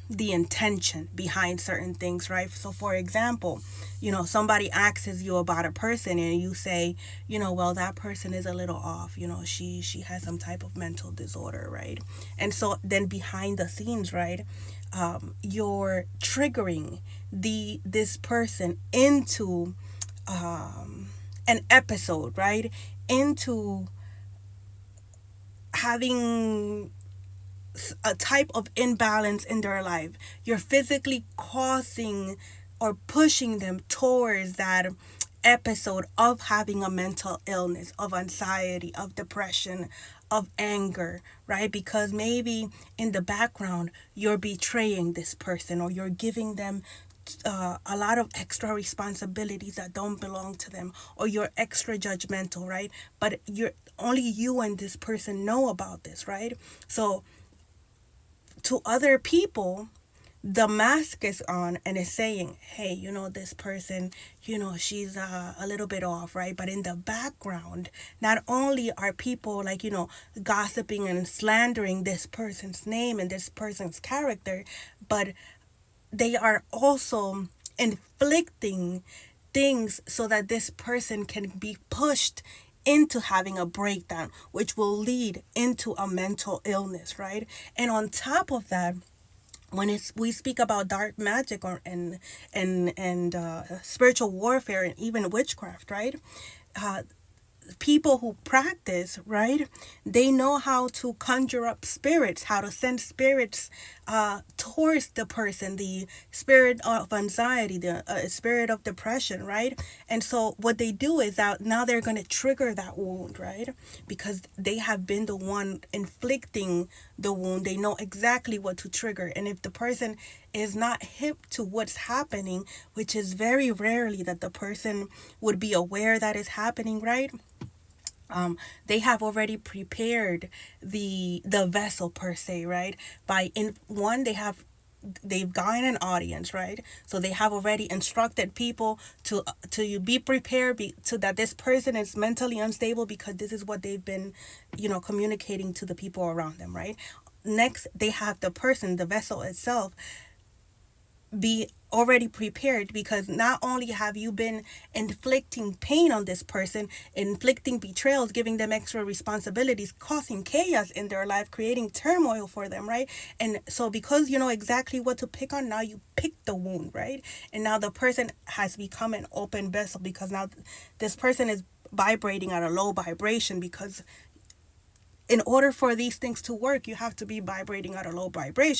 the intention behind certain things, right? So for example, somebody asks you about a person and you say, well, that person is a little off, she has some type of mental disorder, right? And so then behind the scenes, right, you're triggering this person into an episode, right? Into having a type of imbalance in their life. You're physically causing or pushing them towards that episode of having a mental illness, of anxiety, of depression, of anger, right? Because maybe in the background, you're betraying this person or you're giving them a lot of extra responsibilities that don't belong to them, or you're extra judgmental, right? But you're only you and this person know about this, right? So to other people, the mask is on and is saying, hey, this person, she's a little bit off, right? But in the background, not only are people like, gossiping and slandering this person's name and this person's character, but they are also inflicting things so that this person can be pushed into having a breakdown, which will lead into a mental illness, right? And on top of that, when we speak about dark magic or and spiritual warfare and even witchcraft, right? People who practice, right, they know how to conjure up spirits, how to send spirits towards the person, the spirit of anxiety, the spirit of depression, right? And so what they do is that now they're going to trigger that wound, right? Because they have been the one inflicting the wound. They know exactly what to trigger. And if the person is not hip to what's happening, which is very rarely that the person would be aware that is happening, right? They have already prepared the vessel per se, right? By in one, they've gotten an audience, right? So they have already instructed people to be prepared, so that this person is mentally unstable, because this is what they've been communicating to the people around them, right? Next, they have the person, the vessel itself, be already prepared, because not only have you been inflicting pain on this person, inflicting betrayals, giving them extra responsibilities, causing chaos in their life, creating turmoil for them, right? And so because you know exactly what to pick on, now you pick the wound, right? And now the person has become an open vessel, because now this person is vibrating at a low vibration, because in order for these things to work, you have to be vibrating at a low vibration.